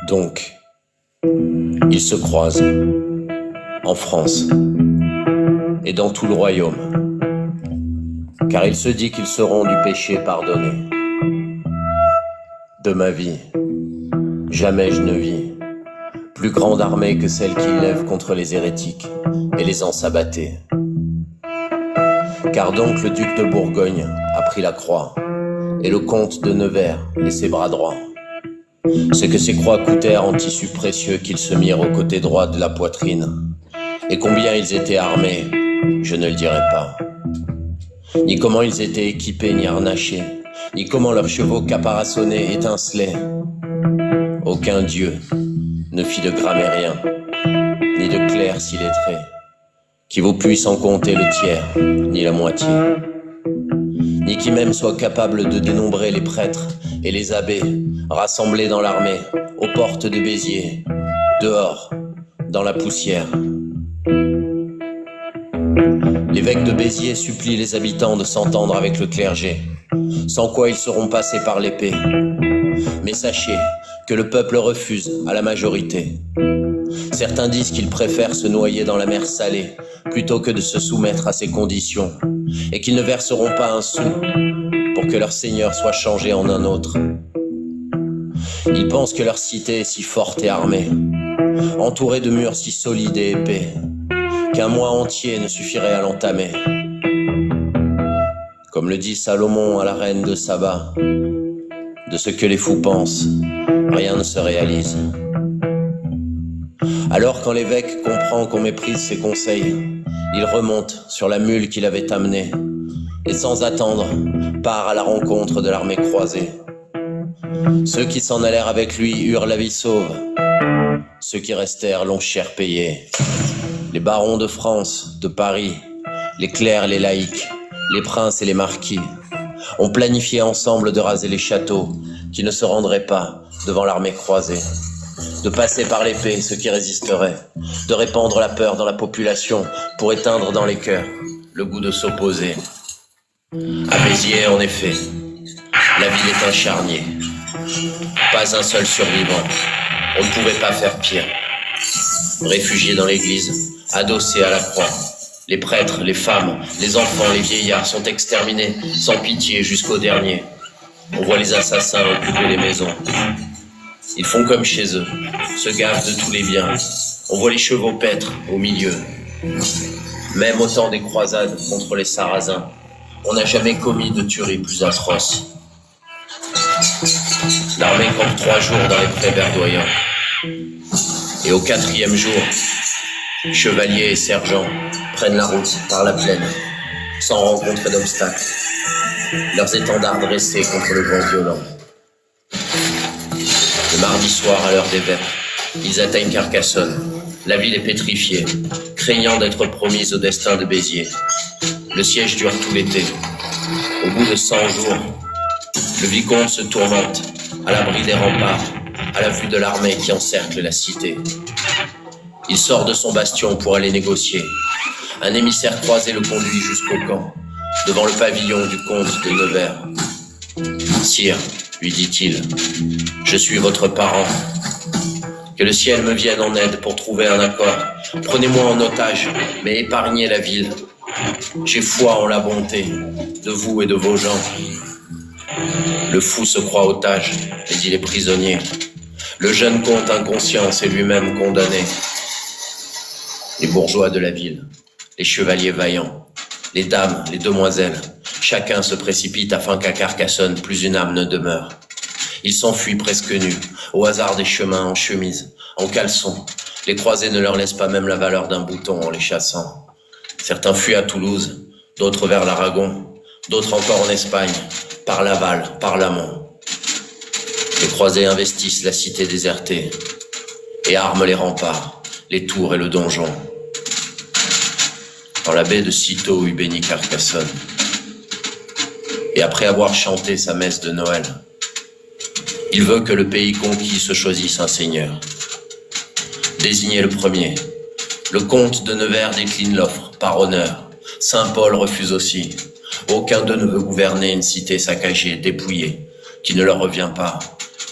Donc, ils se croisent en France et dans tout le royaume, car il se dit qu'ils seront du péché pardonnés. De ma vie, jamais je ne vis plus grande armée que celle qui lève contre les hérétiques et les ensabattés. Car donc le duc de Bourgogne a pris la croix, et le comte de Nevers et ses bras droits. Ce que ces croix coûtèrent en tissu précieux qu'ils se mirent au côté droit de la poitrine, et combien ils étaient armés, je ne le dirai pas. Ni comment ils étaient équipés ni harnachés, ni comment leurs chevaux caparaçonnés étincelaient. Aucun dieu ne fit de grammairien, ni de clerc s'illettré, qui vous puisse en compter le tiers, ni la moitié, ni qui même soit capable de dénombrer les prêtres et les abbés rassemblés dans l'armée, aux portes de Béziers, dehors, dans la poussière. L'évêque de Béziers supplie les habitants de s'entendre avec le clergé, sans quoi ils seront passés par l'épée. Mais sachez que le peuple refuse à la majorité. Certains disent qu'ils préfèrent se noyer dans la mer salée plutôt que de se soumettre à ces conditions, et qu'ils ne verseront pas un sou pour que leur seigneur soit changé en un autre. Ils pensent que leur cité est si forte et armée, entourée de murs si solides et épais, qu'un mois entier ne suffirait à l'entamer. Comme le dit Salomon à la reine de Saba, de ce que les fous pensent, rien ne se réalise. Alors quand l'évêque comprend qu'on méprise ses conseils, il remonte sur la mule qu'il avait amenée et sans attendre part à la rencontre de l'armée croisée. Ceux qui s'en allèrent avec lui eurent la vie sauve, ceux qui restèrent l'ont cher payé. Les barons de France, de Paris, les clercs et les laïcs, les princes et les marquis ont planifié ensemble de raser les châteaux qui ne se rendraient pas devant l'armée croisée, de passer par l'épée ceux qui résisteraient, de répandre la peur dans la population pour éteindre dans les cœurs le goût de s'opposer. À Béziers, en effet, la ville est un charnier. Pas un seul survivant. On ne pouvait pas faire pire. Réfugiés dans l'église, adossés à la croix, les prêtres, les femmes, les enfants, les vieillards sont exterminés sans pitié jusqu'au dernier. On voit les assassins occuper les maisons. Ils font comme chez eux, se gavent de tous les biens. On voit les chevaux paître au milieu. Même au temps des croisades contre les Sarrasins, on n'a jamais commis de tuerie plus atroce. L'armée campe 3 jours dans les prés verdoyants. Et au 4e jour, chevaliers et sergents prennent la route par la plaine, sans rencontrer d'obstacles, leurs étendards dressés contre le vent violent. Le mardi soir, à l'heure des vêpres, ils atteignent Carcassonne. La ville est pétrifiée, craignant d'être promise au destin de Béziers. Le siège dure tout l'été. Au bout de 100 jours, le vicomte se tourmente, à l'abri des remparts, à la vue de l'armée qui encercle la cité. Il sort de son bastion pour aller négocier. Un émissaire croisé le conduit jusqu'au camp, devant le pavillon du comte de Nevers. « Sire, lui dit-il, je suis votre parent. Que le ciel me vienne en aide pour trouver un accord. Prenez-moi en otage, mais épargnez la ville. J'ai foi en la bonté de vous et de vos gens. » Le fou se croit otage, mais il est prisonnier. Le jeune comte inconscient s'est lui-même condamné. Les bourgeois de la ville, les chevaliers vaillants, les dames, les demoiselles, chacun se précipite afin qu'à Carcassonne plus une âme ne demeure. Ils s'enfuient presque nus, au hasard des chemins, en chemise, en caleçon. Les croisés ne leur laissent pas même la valeur d'un bouton en les chassant. Certains fuient à Toulouse, d'autres vers l'Aragon, d'autres encore en Espagne, par l'aval, par l'amont. Les croisés investissent la cité désertée et arment les remparts, les tours et le donjon. Quand la baie de Cîteaux eut béni Carcassonne, et après avoir chanté sa messe de Noël, il veut que le pays conquis se choisisse un seigneur. Désigné le premier, le comte de Nevers décline l'offre, par honneur. Saint Paul refuse aussi. Aucun d'eux ne veut gouverner une cité saccagée, dépouillée, qui ne leur revient pas.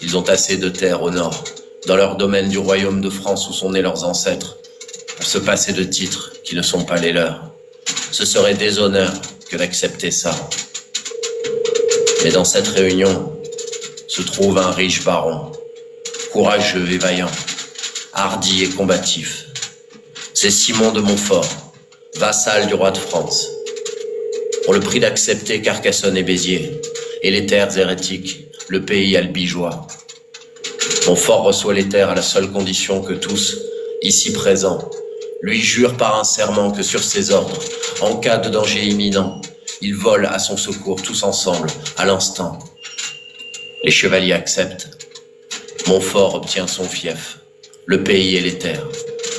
Ils ont assez de terre au nord, dans leur domaine du royaume de France où sont nés leurs ancêtres, pour se passer de titres qui ne sont pas les leurs. Ce serait déshonneur que d'accepter ça. Mais dans cette réunion se trouve un riche baron, courageux et vaillant, hardi et combatif. C'est Simon de Montfort, vassal du roi de France. Pour le prix d'accepter Carcassonne et Béziers, et les terres hérétiques, le pays albigeois. Montfort reçoit les terres à la seule condition que tous, ici présents, lui jurent par un serment que sur ses ordres, en cas de danger imminent, ils volent à son secours tous ensemble, à l'instant. Les chevaliers acceptent. Montfort obtient son fief, le pays et les terres.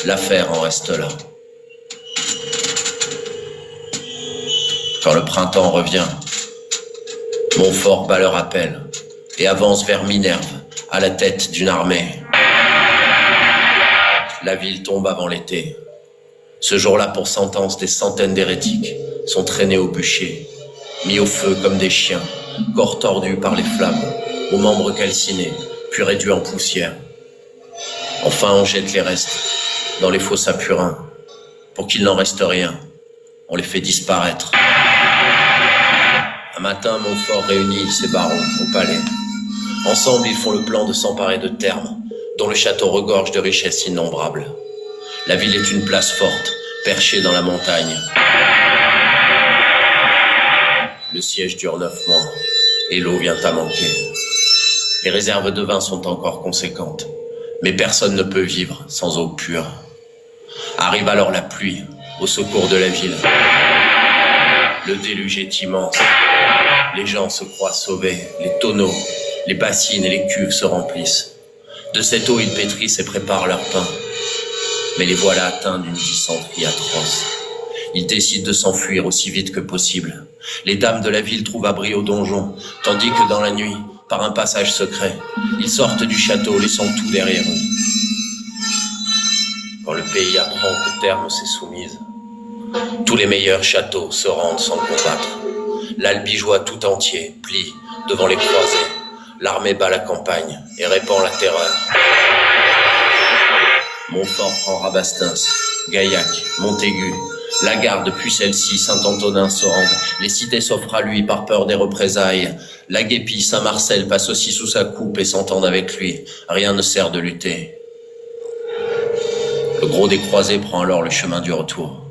L'affaire en reste là. Quand le printemps revient, Montfort bat le rappel et avance vers Minerve, à la tête d'une armée. La ville tombe avant l'été. Ce jour-là, pour sentence, des centaines d'hérétiques sont traînés au bûcher, mis au feu comme des chiens, corps tordus par les flammes, aux membres calcinés, puis réduits en poussière. Enfin, on jette les restes dans les fosses à purin. Pour qu'il n'en reste rien, on les fait disparaître. Un matin, Montfort réunit ses barons au palais. Ensemble, ils font le plan de s'emparer de Thermes, dont le château regorge de richesses innombrables. La ville est une place forte, perchée dans la montagne. Le siège dure 9 mois, et l'eau vient à manquer. Les réserves de vin sont encore conséquentes, mais personne ne peut vivre sans eau pure. Arrive alors la pluie, au secours de la ville. Le déluge est immense. Les gens se croient sauvés, les tonneaux, les bassines et les cuves se remplissent. De cette eau, ils pétrissent et préparent leur pain. Mais les voilà atteints d'une dysenterie atroce. Ils décident de s'enfuir aussi vite que possible. Les dames de la ville trouvent abri au donjon, tandis que dans la nuit, par un passage secret, ils sortent du château, laissant tout derrière eux. Quand le pays apprend que Thermes s'est soumise, tous les meilleurs châteaux se rendent sans combattre. L'Albigeois tout entier plie devant les croisés. L'armée bat la campagne et répand la terreur. Montfort prend Rabastens, Gaillac, Montaigu. La garde puis celle-ci, Saint-Antonin se rendent. Les cités s'offrent à lui par peur des représailles. La guépie, Saint-Marcel passe aussi sous sa coupe et s'entendent avec lui. Rien ne sert de lutter. Le gros des croisés prend alors le chemin du retour,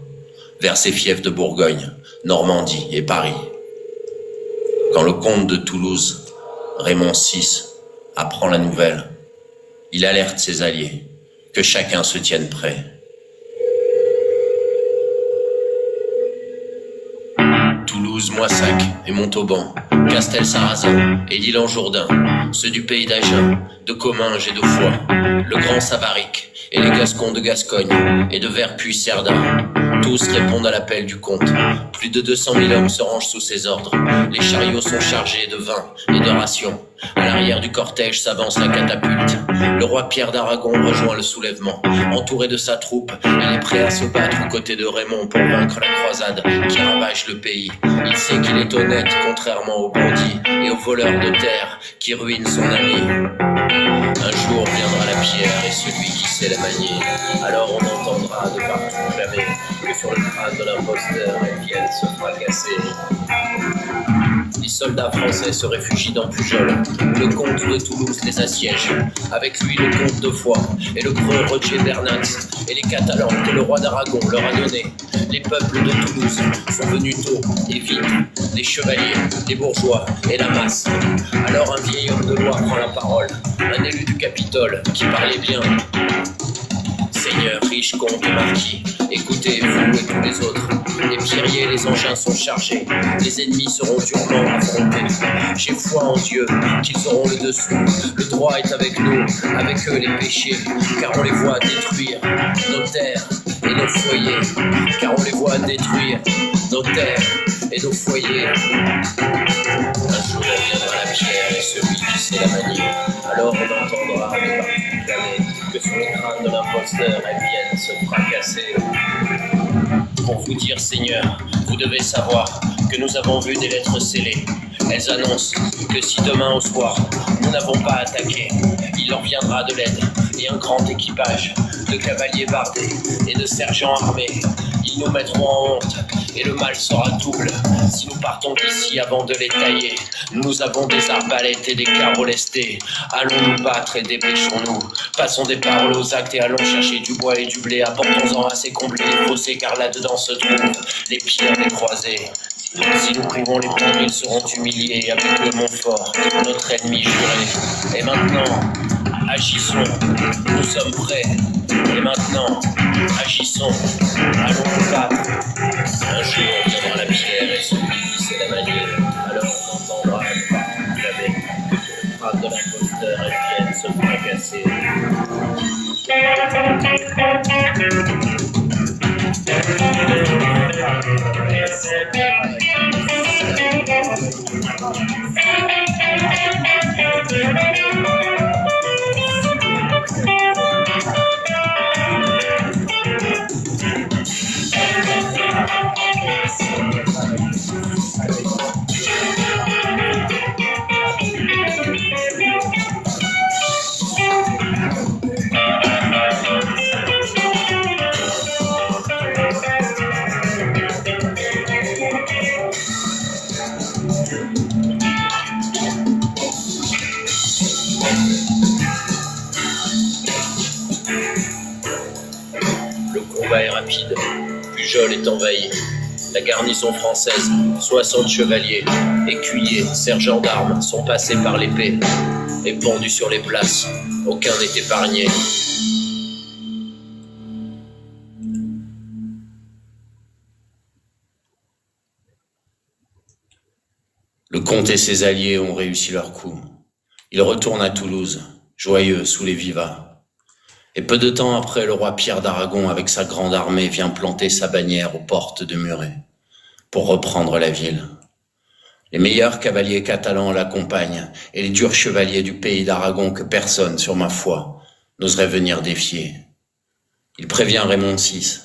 vers ses fiefs de Bourgogne, Normandie et Paris. Quand le comte de Toulouse, Raymond VI, apprend la nouvelle, il alerte ses alliés, que chacun se tienne prêt. Toulouse, Moissac et Montauban, Castel-Sarrazin et l'île-en-Jourdain, ceux du pays d'Agen, de Comminges et de Foix, le Grand Savaric et les Gascons de Gascogne et de Verpuy-Cerdin, tous répondent à l'appel du comte. Plus de 200 000 hommes se rangent sous ses ordres. Les chariots sont chargés de vin et de rations. À l'arrière du cortège s'avance la catapulte. Le roi Pierre d'Aragon rejoint le soulèvement. Entouré de sa troupe, il est prêt à se battre aux côtés de Raymond pour vaincre la croisade qui ravage le pays. Il sait qu'il est honnête, contrairement aux bandits et aux voleurs de terre qui ruinent son ami. Un jour viendra la pierre et celui qui sait la manier. Alors on entendra de partout clamer que sur le crâne de l'imposteur elle vienne se fracasser. Les soldats français se réfugient dans Pujol, où le comte de Toulouse les assiège. Avec lui le comte de Foix et le preux Roger Bernax et les Catalans que le roi d'Aragon leur a donnés. Les peuples de Toulouse sont venus tôt et vite, les chevaliers, les bourgeois et la masse. Alors un vieil homme de loi prend la parole, un élu du Capitole qui parlait bien. Seigneurs, riches, comtes et marquis, écoutez, vous et tous les autres. Les pierriers et les engins sont chargés. Les ennemis seront durement affrontés. J'ai foi en Dieu qu'ils auront le dessous. Le droit est avec nous, avec eux les péchés, car on les voit détruire nos terres et nos foyers. Car on les voit détruire nos terres et nos foyers. Un jour viendra la pierre et celui qui sait la manier. Alors on entendra de partout clamer que sur le crâne de l'imposteur elles viennent se fracasser. Pour vous dire, Seigneur, vous devez savoir que nous avons vu des lettres scellées. Elles annoncent que si demain au soir, nous n'avons pas attaqué, il leur viendra de l'aide et un grand équipage de cavaliers bardés et de sergents armés. Ils nous mettront en honte et le mal sera double si nous partons d'ici avant de les tailler. Nous avons des arbalètes et des carreaux lestés. Allons nous battre et dépêchons-nous. Passons des paroles aux actes et allons chercher du bois et du blé. Apportons-en assez combler les fossés, car là-dedans se trouvent les pires des croisés. Si nous privons les pauvres, ils seront humiliés avec le Montfort, notre ennemi juré. Et maintenant, agissons, nous sommes prêts. Et maintenant, agissons, allons nous battre. Un jour, viendra la pierre et celui qui sait la manier. Alors on entendra le pas jamais que sur le crâne de l'imposteur, elles viennent se fracasser. Le combat est rapide, Pujol est envahi. La garnison française, 60 chevaliers, écuyers, sergents d'armes sont passés par l'épée et pendus sur les places. Aucun n'est épargné. Le comte et ses alliés ont réussi leur coup. Ils retournent à Toulouse, joyeux sous les vivats. Et peu de temps après, le roi Pierre d'Aragon, avec sa grande armée, vient planter sa bannière aux portes de Muret pour reprendre la ville. Les meilleurs cavaliers catalans l'accompagnent et les durs chevaliers du pays d'Aragon que personne, sur ma foi, n'oserait venir défier. Il prévient Raymond VI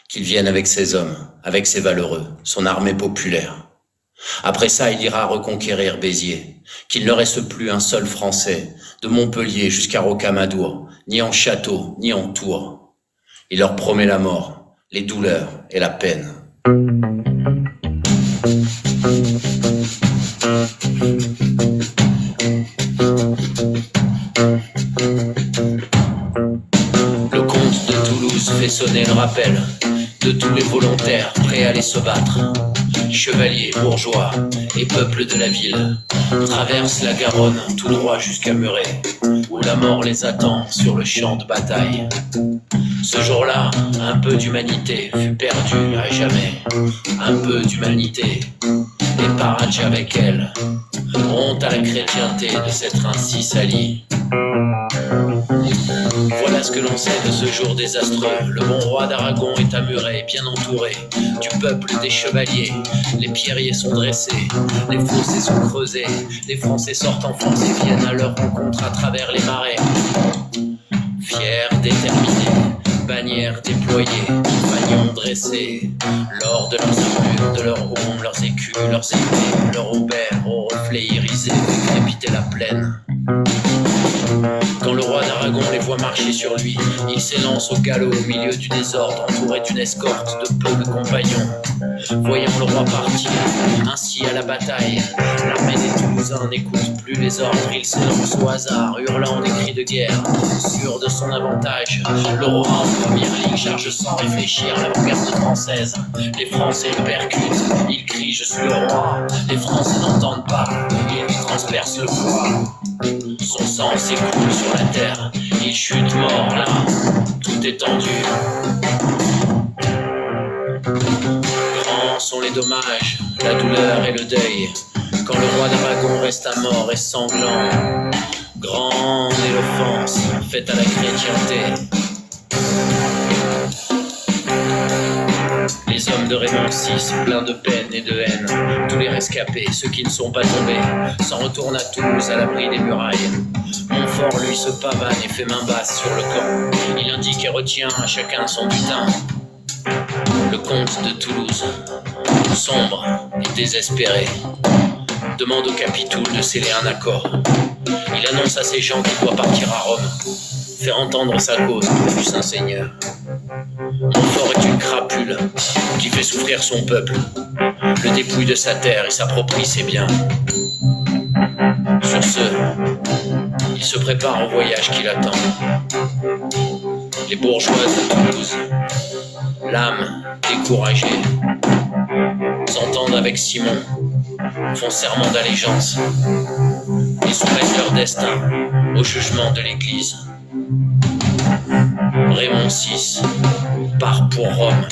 qu'il vienne avec ses hommes, avec ses valeureux, son armée populaire. Après ça, il ira reconquérir Béziers, qu'il ne reste plus un seul Français, de Montpellier jusqu'à Rocamadour, ni en château, ni en tour. Il leur promet la mort, les douleurs et la peine. Le comte de Toulouse fait sonner le rappel de tous les volontaires prêts à aller se battre. Chevaliers, bourgeois et peuple de la ville traversent la Garonne tout droit jusqu'à Muret, où la mort les attend sur le champ de bataille. Ce jour-là, un peu d'humanité fut perdu à jamais. Un peu d'humanité, et Paradj avec elle. Honte à la chrétienté de s'être ainsi salie. Voilà ce que l'on sait de ce jour désastreux. Le bon roi d'Aragon est à Muret, bien entouré du peuple des chevaliers. Les pierriers sont dressés, les fossés sont creusés. Les Français sortent en France et viennent à leur rencontre à travers les marais. Fiers, déterminés, bannières déployées, fanions dressés, l'or de leurs armures, de leurs aumes, leurs écus, leurs épées, leurs aubères aux reflets irisés, crépiter la plaine. Quand le roi d'Aragon les voit marcher sur lui, il s'élance au galop au milieu du désordre, entouré d'une escorte de peu de compagnons. Voyant le roi partir, ainsi à la bataille, l'armée des Toulousains n'écoute plus les ordres, il s'élance au hasard, hurlant des cris de guerre, sûr de son avantage. Le roi en première ligne charge sans réfléchir l'avant-garde française. Les Français le percutent, il crie « Je suis le roi ». Les Français n'entendent pas, il lui transperce le foie. Son sang s'écoule sur la terre, il chute mort là, tout est tendu. Grands sont les dommages, la douleur et le deuil, quand le roi d'Aragon reste à mort et sanglant. Grande est l'offense faite à la chrétienté. Les hommes de Raymond VI, pleins de peine et de haine, tous les rescapés, ceux qui ne sont pas tombés, s'en retournent à Toulouse à l'abri des murailles. Montfort, lui, se pavane et fait main basse sur le camp. Il indique et retient à chacun son butin. Le comte de Toulouse Sombre et désespéré, demande au Capitoul de sceller un accord. Il annonce à ses gens qu'il doit partir à Rome, faire entendre sa cause du Saint-Seigneur. Montfort est une crapule qui fait souffrir son peuple, le dépouille de sa terre et s'approprie ses biens. Sur ce, il se prépare au voyage qui l'attend. Les bourgeoises de Toulouse, l'âme découragée, s'entendent avec Simon, font serment d'allégeance et soumettent leur destin au jugement de l'Église. Raymond VI part pour Rome.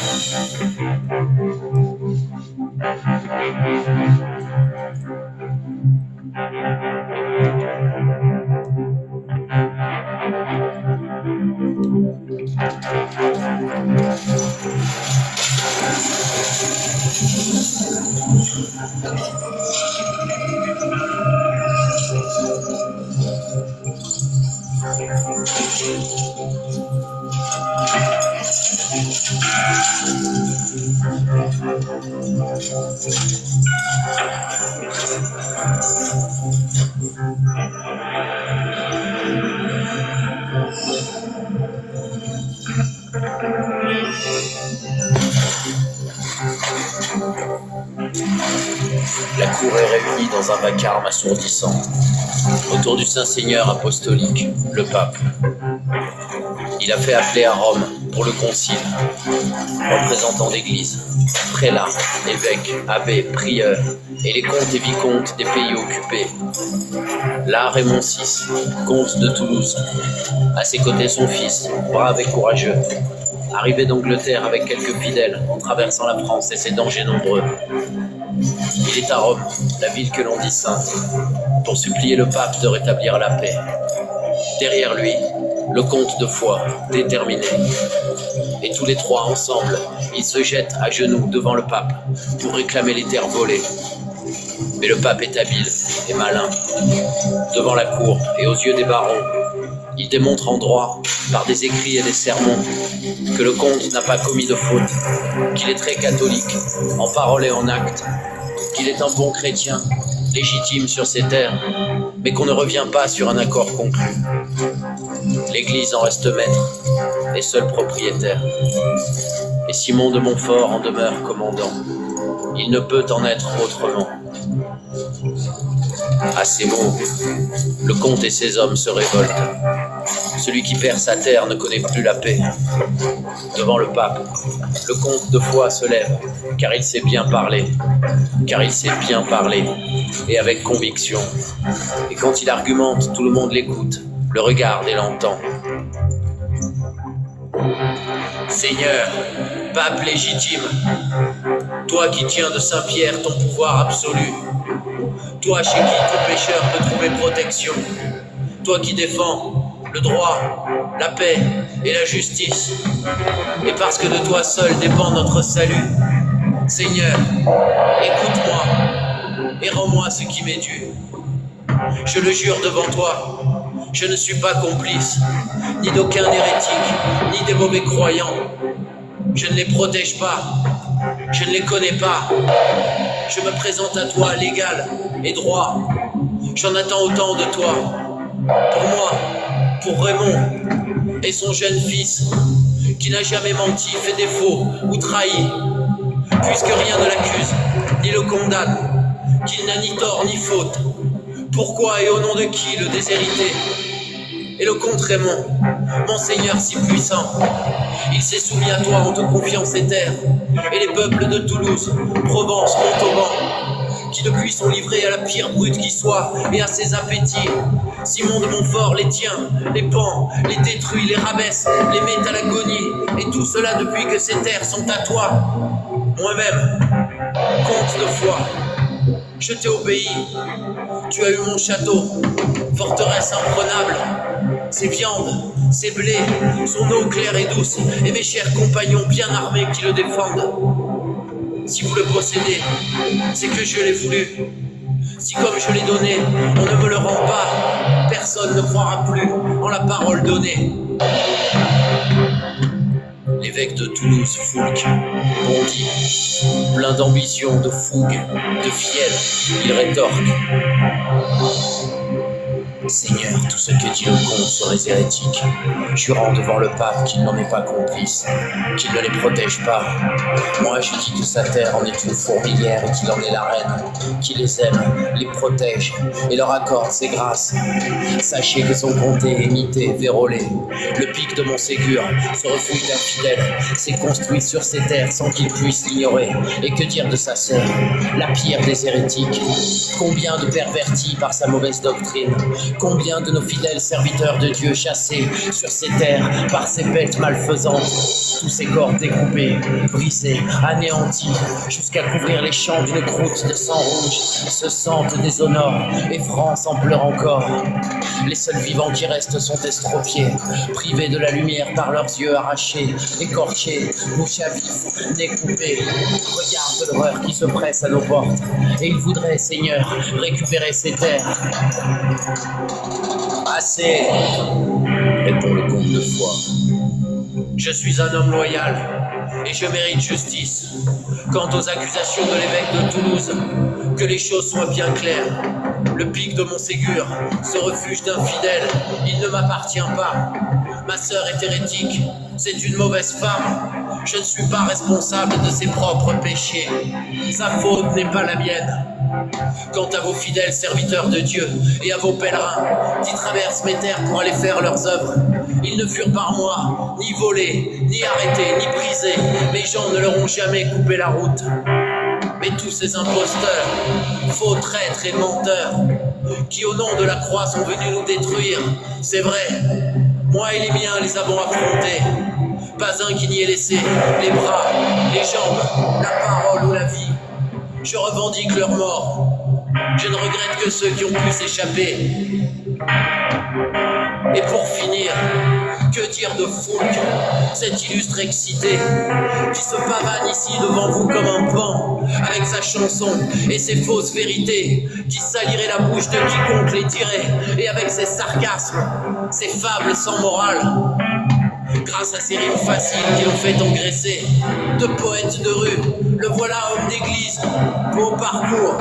La cour est réunie dans un vacarme assourdissant, autour du Saint-Seigneur apostolique, le pape. Il a fait appeler à Rome pour le concile, représentants d'église, prélats, évêques, abbés, prieurs, et les comtes et vicomtes des pays occupés. Là, Raymond VI, comte de Toulouse, à ses côtés son fils, brave et courageux, arrivé d'Angleterre avec quelques fidèles en traversant la France et ses dangers nombreux. Il est à Rome, la ville que l'on dit sainte, pour supplier le pape de rétablir la paix. Derrière lui, le comte de Foix, déterminé. Et tous les trois ensemble, ils se jettent à genoux devant le pape pour réclamer les terres volées. Mais le pape est habile et malin. Devant la cour et aux yeux des barons, il démontre en droit, par des écrits et des sermons, que le comte n'a pas commis de faute, qu'il est très catholique, en parole et en acte, qu'il est un bon chrétien, légitime sur ses terres, mais qu'on ne revient pas sur un accord conclu. L'Église en reste maître et seul propriétaire. Et Simon de Montfort en demeure commandant. Il ne peut en être autrement. À ces mots, le comte et ses hommes se révoltent. Celui qui perd sa terre ne connaît plus la paix. Devant le pape, le comte de Foix se lève, car il sait bien parler. Et avec conviction. Et quand il argumente, tout le monde l'écoute, le regarde et l'entend. Seigneur, pape légitime, toi qui tiens de Saint-Pierre ton pouvoir absolu, toi chez qui tout pécheur peut trouver protection, toi qui défends le droit, la paix et la justice, et parce que de toi seul dépend notre salut, Seigneur, écoute-moi et rends-moi ce qui m'est dû. Je le jure devant toi, je ne suis pas complice, ni d'aucun hérétique, ni des mauvais croyants. Je ne les protège pas, je ne les connais pas. Je me présente à toi légal et droit. J'en attends autant de toi. Pour moi, pour Raymond et son jeune fils, qui n'a jamais menti, fait défaut ou trahi, puisque rien ne l'accuse, ni le condamne, qu'il n'a ni tort ni faute. Pourquoi et au nom de qui le déshériter? Et le comte Raymond, mon seigneur si puissant, il s'est soumis à toi en te confiant ses terres, et les peuples de Toulouse, Provence, Montauban, qui depuis sont livrés à la pire brute qui soit et à ses appétits. Simon de Montfort les tient, les pend, les détruit, les rabaisse, les met à l'agonie, et tout cela depuis que ces terres sont à toi. Moi-même, comte de Foix, je t'ai obéi, tu as eu mon château, forteresse imprenable, ses viandes, ses blés, son eau claire et douce, et mes chers compagnons bien armés qui le défendent. Si vous le possédez, c'est que je l'ai voulu. Si comme je l'ai donné, on ne me le rend pas, personne ne croira plus en la parole donnée. L'évêque de Toulouse, Foulques, bondit, plein d'ambition, de fougue, de fiel, il rétorque. Seigneur, tout ce que dit le comte sur les hérétiques, jurant devant le pape qu'il n'en est pas complice, qu'il ne les protège pas. Moi, je dis que sa terre en est une fourmilière et qu'il en est la reine, qu'il les aime, les protège et leur accorde ses grâces. Sachez que son comté est imité, vérolé. Le pic de Montségur, ce refuge d'infidèles, s'est construit sur ces terres sans qu'il puisse l'ignorer. Et que dire de sa sœur, la pire des hérétiques? Combien de pervertis par sa mauvaise doctrine? Combien de nos fidèles serviteurs de Dieu chassés sur ces terres par ces bêtes malfaisantes, tous ces corps découpés, brisés, anéantis, jusqu'à couvrir les champs d'une croûte de sang rouge, se sentent déshonorent et France en pleure encore. Les seuls vivants qui restent sont estropiés, privés de la lumière par leurs yeux arrachés, écorchés, bouche à vif, nez coupé. Regarde l'horreur qui se presse à nos portes, et ils voudraient, Seigneur, récupérer ces terres. Assez, répond le comte de Foix. Je suis un homme loyal et je mérite justice. Quant aux accusations de l'évêque de Toulouse, que les choses soient bien claires. Le pic de Montségur, ce refuge d'infidèles, il ne m'appartient pas. Ma sœur est hérétique, c'est une mauvaise femme. Je ne suis pas responsable de ses propres péchés. Sa faute n'est pas la mienne. Quant à vos fidèles serviteurs de Dieu et à vos pèlerins qui traversent mes terres pour aller faire leurs œuvres, ils ne furent par moi ni volés, ni arrêtés, ni brisés. Mes gens ne leur ont jamais coupé la route. Mais tous ces imposteurs, faux traîtres et menteurs, qui au nom de la croix sont venus nous détruire, c'est vrai, moi et les miens les avons affrontés. Pas un qui n'y ait laissé les bras, les jambes, la parole ou la vie. Je revendique leur mort. Je ne regrette que ceux qui ont pu s'échapper. Et pour finir, que dire de Foulques, cet illustre excité, qui se pavane ici devant vous comme un pan, avec sa chanson et ses fausses vérités, qui salirait la bouche de quiconque les dirait, et avec ses sarcasmes, ses fables sans morale. Grâce à ces rimes faciles qui l'ont fait engraisser, de poète de rue, le voilà homme d'église, beau parcours.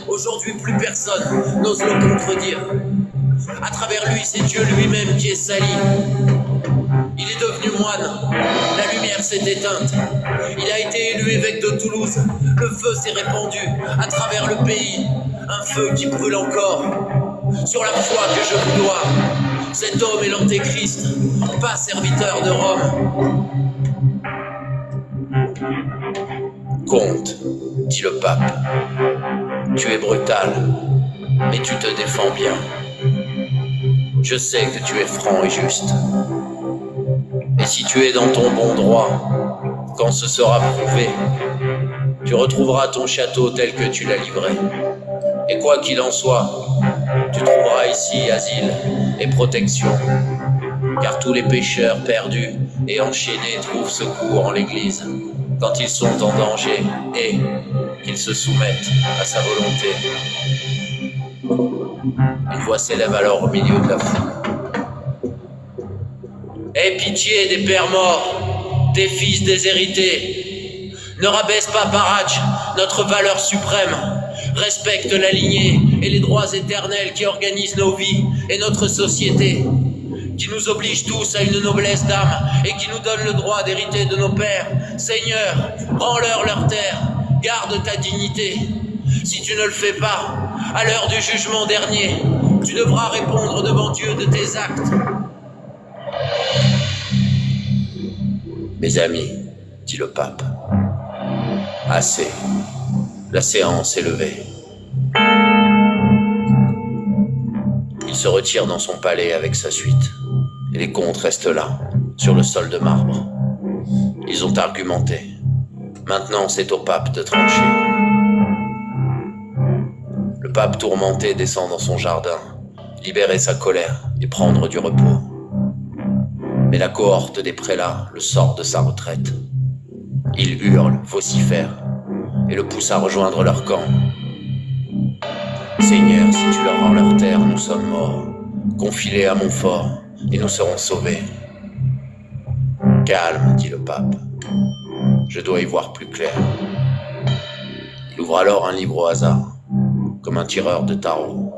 Aujourd'hui plus personne n'ose le contredire. À travers lui, c'est Dieu lui-même qui est sali. Il est devenu moine, la lumière s'est éteinte. Il a été élu évêque de Toulouse, le feu s'est répandu à travers le pays. Un feu qui brûle encore. Sur la foi que je vous dois, cet homme est l'antéchrist, pas serviteur de Rome. Comte, dit le pape, tu es brutal, mais tu te défends bien. Je sais que tu es franc et juste. Et si tu es dans ton bon droit, quand ce sera prouvé, tu retrouveras ton château tel que tu l'as livré. Et quoi qu'il en soit, tu trouveras ici asile et protection, car tous les pécheurs perdus et enchaînés trouvent secours en l'Église quand ils sont en danger et qu'ils se soumettent à sa volonté. Une voix s'élève alors au milieu de la foule. Aie pitié des pères morts, des fils déshérités. Ne rabaisse pas Paratch, notre valeur suprême. Respecte la lignée et les droits éternels qui organisent nos vies et notre société, qui nous obligent tous à une noblesse d'âme et qui nous donne le droit d'hériter de nos pères. Seigneur, rends-leur leur terre, garde ta dignité. Si tu ne le fais pas, à l'heure du jugement dernier, tu devras répondre devant Dieu de tes actes. Mes amis, dit le pape, assez. La séance est levée. Il se retire dans son palais avec sa suite. Et les comtes restent là, sur le sol de marbre. Ils ont argumenté. Maintenant, c'est au pape de trancher. Le pape tourmenté descend dans son jardin, libérer sa colère et prendre du repos. Mais la cohorte des prélats le sort de sa retraite. Il hurle, vocifère, et le pousse à rejoindre leur camp. Seigneur, si tu leur rends leur terre, nous sommes morts. Confie-les à Montfort, et nous serons sauvés. Calme, dit le pape. Je dois y voir plus clair. Il ouvre alors un livre au hasard, comme un tireur de tarot.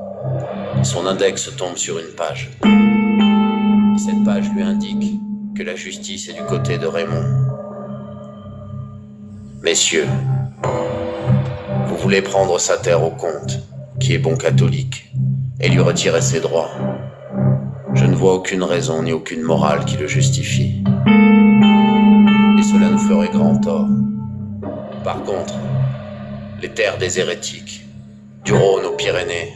Son index tombe sur une page. Et cette page lui indique que la justice est du côté de Raymond. Messieurs, vous voulez prendre sa terre au comte, qui est bon catholique, et lui retirer ses droits. Je ne vois aucune raison ni aucune morale qui le justifie. Et cela nous ferait grand tort. Par contre, les terres des hérétiques, du Rhône aux Pyrénées,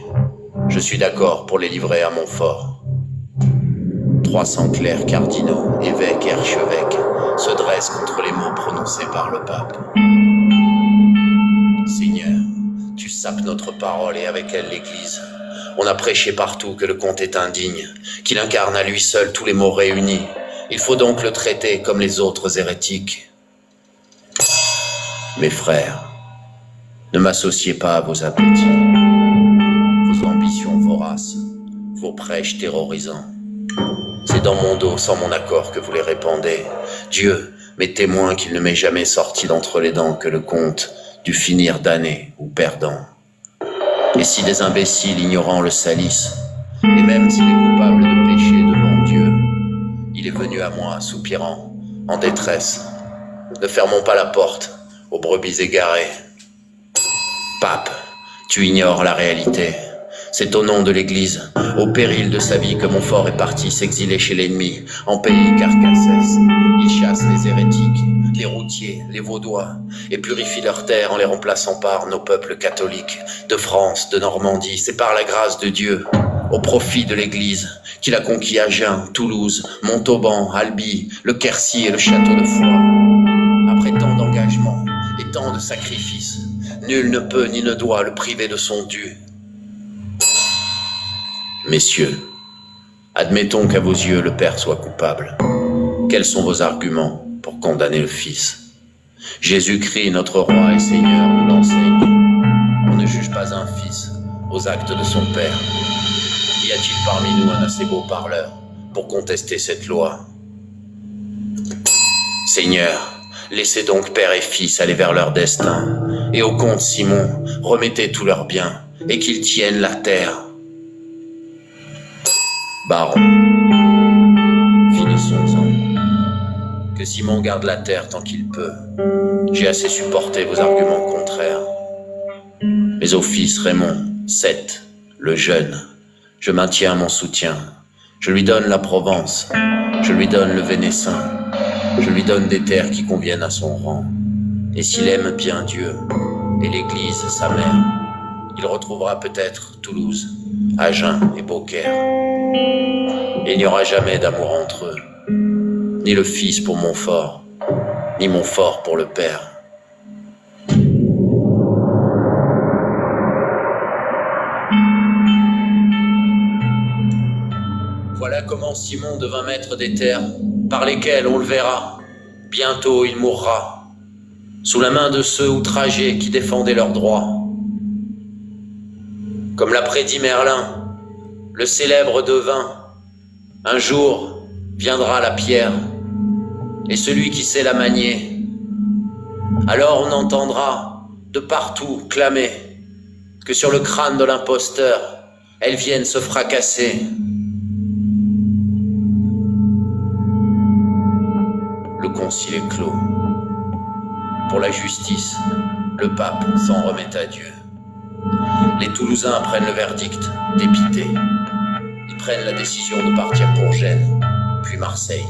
je suis d'accord pour les livrer à Montfort. 300 clercs cardinaux, évêques et archevêques se dressent contre les mots prononcés par le pape. Seigneur, tu sapes notre parole et avec elle l'Église. On a prêché partout que le comte est indigne, qu'il incarne à lui seul tous les maux réunis. Il faut donc le traiter comme les autres hérétiques. Mes frères, ne m'associez pas à vos appétits, vos ambitions voraces, vos prêches terrorisants. C'est dans mon dos, sans mon accord, que vous les répandez. Dieu m'est témoin qu'il ne m'est jamais sorti d'entre les dents que le comte dut finir damné ou perdant. Et si des imbéciles ignorants le salissent, et même s'il est coupable de péché devant Dieu, il est venu à moi, soupirant, en détresse. Ne fermons pas la porte aux brebis égarées. Pape, tu ignores la réalité. C'est au nom de l'Église, au péril de sa vie, que Montfort est parti s'exiler chez l'ennemi, en pays Carcassès. Il chasse les hérétiques, les routiers, les vaudois, et purifie leurs terres en les remplaçant par nos peuples catholiques, de France, de Normandie. C'est par la grâce de Dieu, au profit de l'Église, qu'il a conquis Agen, Toulouse, Montauban, Albi, le Quercy et le château de Foix. Après tant d'engagements et tant de sacrifices, nul ne peut ni ne doit le priver de son dû. Messieurs, admettons qu'à vos yeux le Père soit coupable. Quels sont vos arguments pour condamner le Fils? Jésus-Christ, notre Roi et Seigneur, nous l'enseigne. On ne juge pas un fils aux actes de son Père. Y a-t-il parmi nous un assez beau parleur pour contester cette loi? Seigneur, laissez donc Père et Fils aller vers leur destin, et au comte Simon, remettez tous leurs biens, et qu'ils tiennent la terre. Baron, finissons-en. Que Simon garde la terre tant qu'il peut. J'ai assez supporté vos arguments contraires. Mais au fils Raymond, Seth, le jeune, je maintiens mon soutien. Je lui donne la Provence, je lui donne le Vénessin, je lui donne des terres qui conviennent à son rang. Et s'il aime bien Dieu et l'Église, sa mère, il retrouvera peut-être Toulouse, Agen et Beaucaire. Il n'y aura jamais d'amour entre eux, ni le fils pour Montfort, ni Montfort pour le père. Voilà comment Simon devint maître des terres, par lesquelles, on le verra, bientôt il mourra, sous la main de ceux outragés qui défendaient leurs droits. Comme l'a prédit Merlin, le célèbre devin, un jour viendra la pierre, et celui qui sait la manier. Alors on entendra de partout clamer que sur le crâne de l'imposteur, elles viennent se fracasser. Le concile est clos. Pour la justice, le pape s'en remet à Dieu. Les Toulousains prennent le verdict, dépités. Ils prennent la décision de partir pour Gênes, puis Marseille.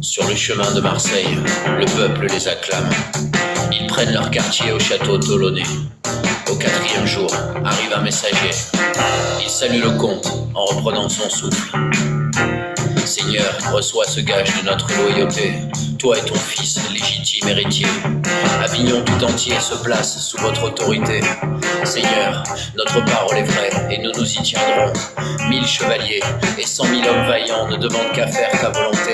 Sur le chemin de Marseille, le peuple les acclame. Ils prennent leur quartier au château Tolonais. Au 4e jour, arrive un messager. Il salue le comte en reprenant son souffle. Seigneur, reçois ce gage de notre loyauté. Toi et ton fils, légitime héritier. Avignon tout entier se place sous votre autorité. Seigneur, notre parole est vraie et nous nous y tiendrons. 1000 chevaliers et 100 000 hommes vaillants ne demandent qu'à faire ta volonté.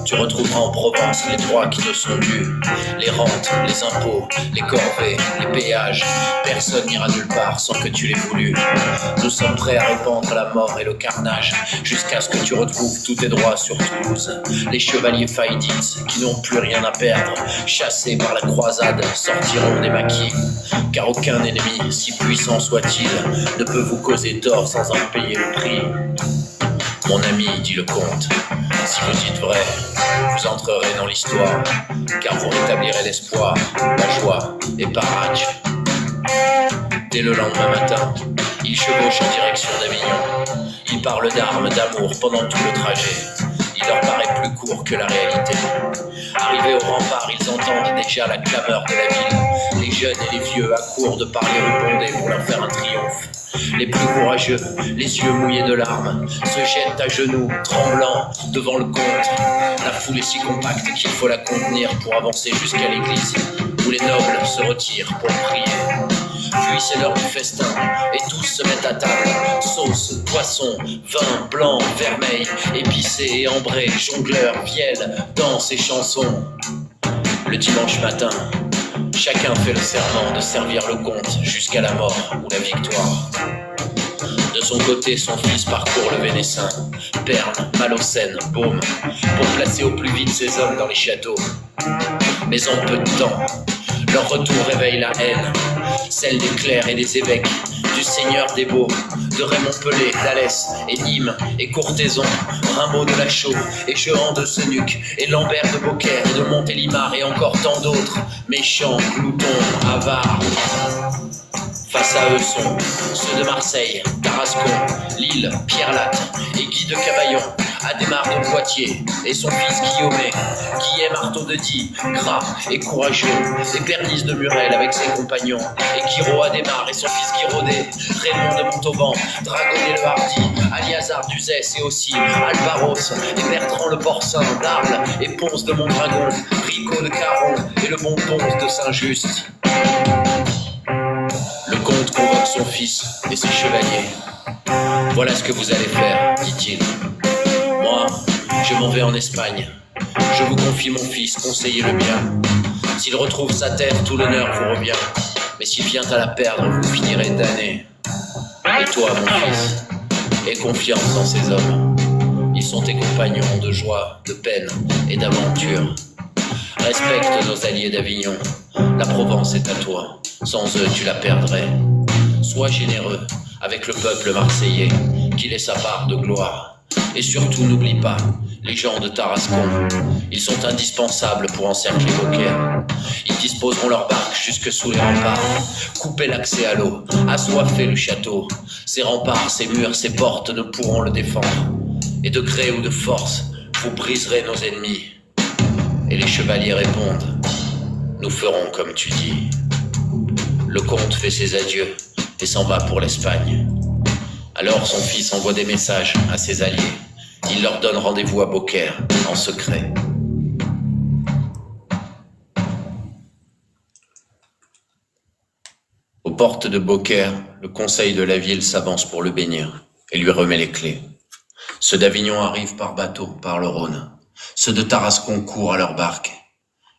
Tu retrouveras en Provence les droits qui te sont dus. Les rentes, les impôts, les corvées, les péages. Personne n'ira nulle part sans que tu l'aies voulu. Nous sommes prêts à répandre la mort et le carnage jusqu'à ce que tu retrouves tous tes droits sur Toulouse. Les chevaliers faïdites qui n'ont plus rien à perdre, chassés par la croisade, sortiront des maquis. Car aucun ennemi, si puissant soit-il, ne peut vous causer tort sans en payer le prix. Mon ami, dit le comte, si vous dites vrai, vous entrerez dans l'histoire, car vous rétablirez l'espoir, la joie et Paradj. Dès le lendemain matin, il chevauche en direction d'Avignon. Il parle d'armes, d'amour pendant tout le trajet. Il leur paraît plus court que la réalité. Arrivés au rempart, ils entendent déjà la clameur de la ville. Les jeunes et les vieux accourent de par les rues bondées pour leur faire un triomphe. Les plus courageux, les yeux mouillés de larmes, se jettent à genoux, tremblants, devant le comte. La foule est si compacte qu'il faut la contenir pour avancer jusqu'à l'église, où les nobles se retirent pour prier. Puis c'est l'heure du festin, et tous se mettent à table. Sauce, poisson, vin, blanc, vermeil, épicé et ambré, jongleurs, vielle, danse et chansons. Le dimanche matin, chacun fait le serment de servir le comte jusqu'à la mort ou la victoire. De son côté, son fils parcourt le Vénessin, Pernes, Malocène, Baume, pour placer au plus vite ses hommes dans les châteaux. Mais en peu de temps, leur retour réveille la haine, celle des clercs et des évêques, du seigneur des Beaux, de Raymond Pelé, d'Alès et Nîmes et Courthézon, Rimbaud de Lachaud et Jehan de Senuc et Lambert de Beaucaire et de Montélimar et encore tant d'autres, méchants, gloutons, avares. Face à eux sont ceux de Marseille, Tarascon, Lille, Pierre-Latte et Guy de Cavaillon, Adhémar de Poitiers et son fils Guillaumet, Guilhem Artaud de Die, gras et courageux, et Bernice de Murel avec ses compagnons, et Guiraud Adhémar et son fils Guiraudet, Raymond de Montauban, Dragonnet le Hardy, Aliazar d'Uzès et aussi Albaros, et Bertrand le Porcin d'Arles, et Ponce de Mondragon, Rigaud de Caron et le bon Ponce de Saint-Just. Le comte convoque son fils et ses chevaliers. Voilà ce que vous allez faire, dit-il. Moi, je m'en vais en Espagne. Je vous confie mon fils, conseillez-le bien. S'il retrouve sa terre, tout l'honneur vous revient. Mais s'il vient à la perdre, vous finirez damné. Et toi, mon fils, aie confiance dans ces hommes. Ils sont tes compagnons de joie, de peine et d'aventure. Respecte nos alliés d'Avignon. la Provence est à toi, sans eux tu la perdrais. Sois généreux avec le peuple marseillais, qu'il ait sa part de gloire. Et surtout n'oublie pas les gens de Tarascon, ils sont indispensables pour encercler Beaucaire. Ils disposeront leurs barques jusque sous les remparts, couper l'accès à l'eau, assoiffer le château. Ces remparts, ces murs, ces portes ne pourront le défendre. Et de gré ou de force, vous briserez nos ennemis. Et les chevaliers répondent, nous ferons comme tu dis. Le comte fait ses adieux et s'en va pour l'Espagne. Alors son fils envoie des messages à ses alliés. Il leur donne rendez-vous à Beaucaire, en secret. Aux portes de Beaucaire, le conseil de la ville s'avance pour le bénir et lui remet les clés. Ceux d'Avignon arrivent par bateau, par le Rhône. Ceux de Tarascon courent à leur barque.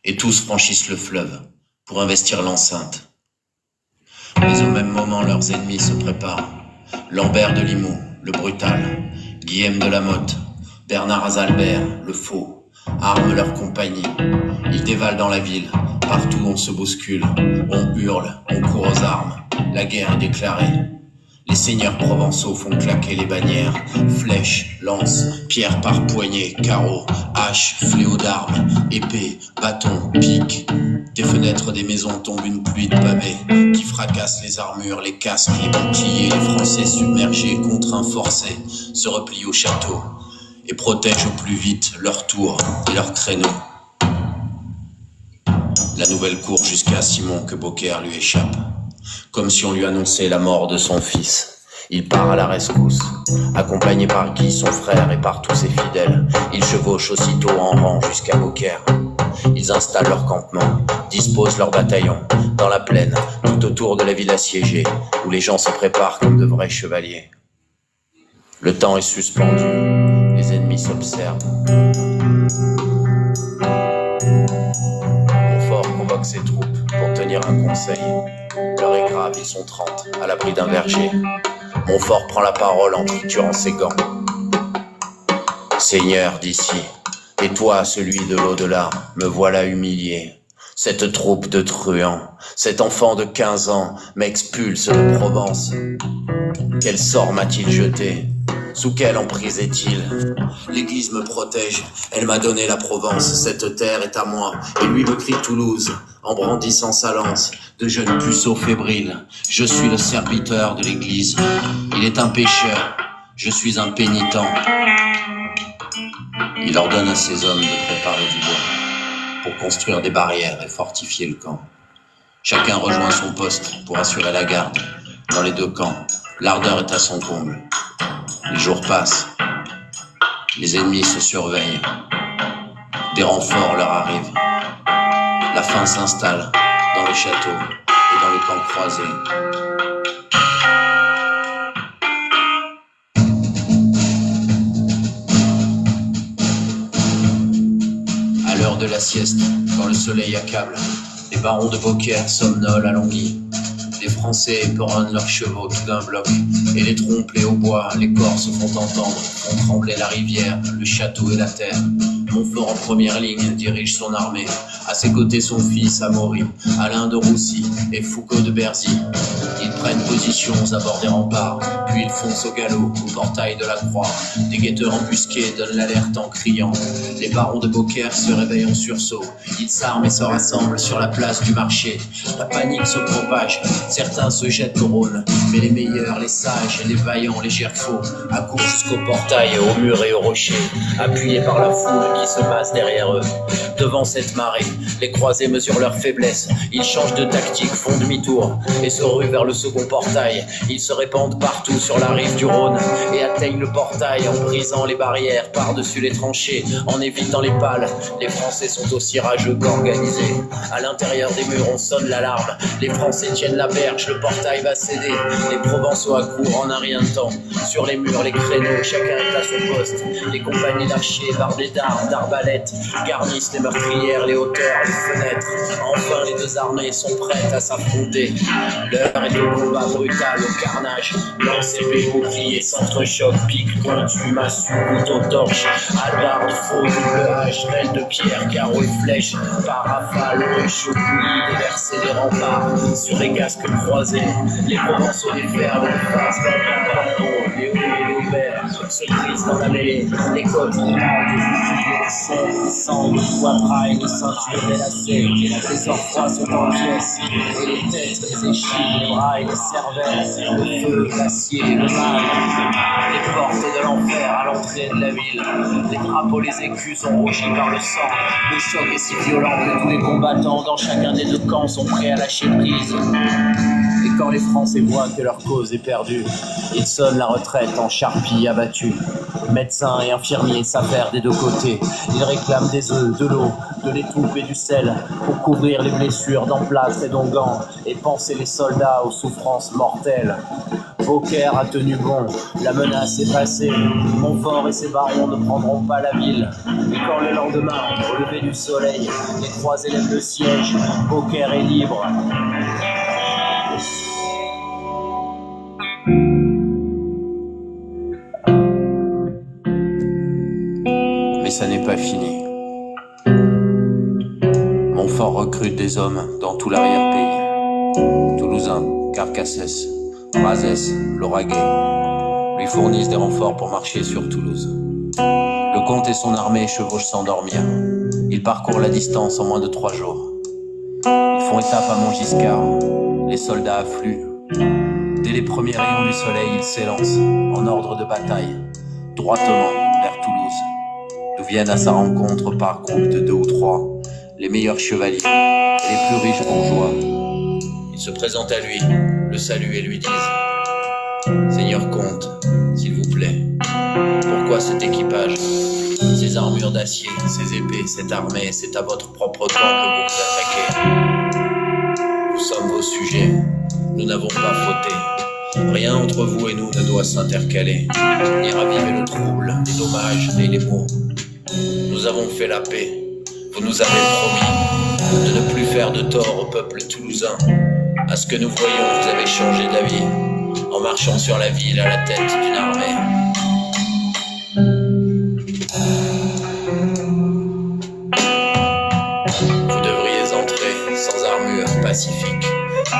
Et tous franchissent le fleuve pour investir l'enceinte. Mais au même moment, leurs ennemis se préparent. Lambert de Limoux, le brutal, Guillaume de la Motte, Bernard Azalbert, le faux, arment leur compagnie. Ils dévalent dans la ville, partout on se bouscule, on hurle, on court aux armes, la guerre est déclarée. Les seigneurs provençaux font claquer les bannières, flèches, lances, pierres par poignée, carreaux, haches, fléaux d'armes, épées, bâtons, piques. Des fenêtres des maisons tombe une pluie de pavés qui fracasse les armures, les casques, les boucliers. Les Français submergés, contraints, forcés, se replient au château et protègent au plus vite leur tour et leur créneau. La nouvelle court jusqu'à Simon que Beaucaire lui échappe. Comme si on lui annonçait la mort de son fils. Il part à la rescousse, accompagné par Guy, son frère, et par tous ses fidèles. Ils chevauchent aussitôt en rang jusqu'à Beaucaire. Ils installent leur campement, disposent leur bataillon, dans la plaine, tout autour de la ville assiégée, où les gens se préparent comme de vrais chevaliers. Le temps est suspendu, les ennemis s'observent. Montfort convoque ses troupes pour tenir un conseil. L'heure est grave, ils sont 30, à l'abri d'un verger. Montfort prend la parole en triturant ses gants. Seigneur d'ici, et toi, celui de l'au-delà, me voilà humilié. Cette troupe de truands, cet enfant de 15 ans, m'expulse de Provence. Quel sort m'a-t-il jeté? Sous quelle emprise est-il? L'Église me protège, elle m'a donné la Provence, cette terre est à moi, et lui me crie Toulouse, en brandissant sa lance, de jeunes puceaux fébriles. Je suis le serviteur de l'Église, il est un pécheur, je suis un pénitent. Il ordonne à ses hommes de préparer du bois, pour construire des barrières et fortifier le camp. Chacun rejoint son poste pour assurer la garde. Dans les deux camps, l'ardeur est à son comble. Les jours passent, les ennemis se surveillent, des renforts leur arrivent. La faim s'installe dans le château et dans le camp croisé. À l'heure de la sieste, quand le soleil accable, les barons de Beaucaire somnolent à Longwy. Les Français éperonnent leurs chevaux tout d'un bloc, et les trompes, les hautbois, les corps se font entendre, font trembler la rivière, le château et la terre. Montfort en première ligne dirige son armée, à ses côtés son fils Amaury, Alain de Roussy et Foucault de Berzy. Ils prennent position aux abords des remparts, puis ils foncent au galop au portail de la Croix. Des guetteurs embusqués donnent l'alerte en criant. Les barons de Beaucaire se réveillent en sursaut, ils s'arment et se rassemblent sur la place du marché. La panique se propage, certains se jettent au Rhône, mais les meilleurs, les sages et les vaillants, les Gerfaux, accourent jusqu'au portail, aux murs et aux rochers, appuyés par la foule qui se masse derrière eux. Devant cette marée, les croisés mesurent leur faiblesse, ils changent de tactique, font demi-tour et se ruent vers le second portail. Ils se répandent partout sur la rive du Rhône et atteignent le portail en brisant les barrières par-dessus les tranchées, en évitant les pales. Les Français sont aussi rageux qu'organisés. À l'intérieur des murs, on sonne l'alarme. Les Français tiennent la berge, le portail va céder. Les Provençaux accourent en un rien de temps. Sur les murs, les créneaux, chacun est à son poste. Les compagnies d'archers, bardées d'armes, d'arbalètes, garnissent les meurtrières, les hauteurs, les fenêtres. Enfin, les deux armées sont prêtes à s'affronter. L'heure est au combat brutal, au carnage. Lance épée épée, bouclier, centre-choc, pique, pointu, massue, couteau, torche, hallebarde, faux, double hache, grêle de pierre, carreau et flèche, parafale, ruche, bouillie, déverser des remparts, sur des casques croisés, les provençaux des fers, les faces, les hauts et les verts, se brisent dans la mêlée, les côtes roulades, les selles, les sangs, le poitrail, les ceintures délacées, les orfrois sont en pièces, et les têtes, les échines, les bras et les cervelles, le feu, l'acier, le mal, les portes de l'enfer à l'entrée de la ville, les drapeaux, les écus sont rougis par le sang, le choc est si violent que tous les combattants dans chacun des deux camps sont prêts à lâcher prise. Et quand les Français voient que leur cause est perdue, ils sonnent la retraite en charpie abattue. Médecins et infirmiers s'affairent des deux côtés. Ils réclament des œufs, de l'eau, de l'étoupe et du sel pour couvrir les blessures d'emplâtre et d'onguents et panser les soldats aux souffrances mortelles. Beaucaire a tenu bon, la menace est passée. Montfort et ses barons ne prendront pas la ville. Et quand le lendemain, au lever du soleil, les croisés lèvent le siège, Beaucaire est libre. Mais ça n'est pas fini. Montfort recrute des hommes dans tout l'arrière-pays. Toulousain, Carcassès, Razès, Lauragais lui fournissent des renforts pour marcher sur Toulouse. Le comte et son armée chevauchent sans dormir. Ils parcourent la distance en moins de 3 jours. Ils font étape à Montgiscard. Les soldats affluent. Dès les premiers rayons du soleil, ils s'élancent en ordre de bataille, droitement vers Toulouse, d'où viennent à sa rencontre par groupe de 2 ou 3 les meilleurs chevaliers et les plus riches bourgeois. Ils se présentent à lui, le saluent et lui disent: Seigneur comte, s'il vous plaît, pourquoi cet équipage, ces armures d'acier, ces épées, cette armée, c'est à votre propre camp que vous attaquez. Nous sommes vos sujets, nous n'avons pas fauté. Rien entre vous et nous ne doit s'intercaler, ni raviver le trouble, les dommages et les maux. Nous avons fait la paix. Vous nous avez promis de ne plus faire de tort au peuple toulousain. À ce que nous voyons, vous avez changé d'avis en marchant sur la ville à la tête d'une armée. Vous devriez entrer sans armure, pacifique,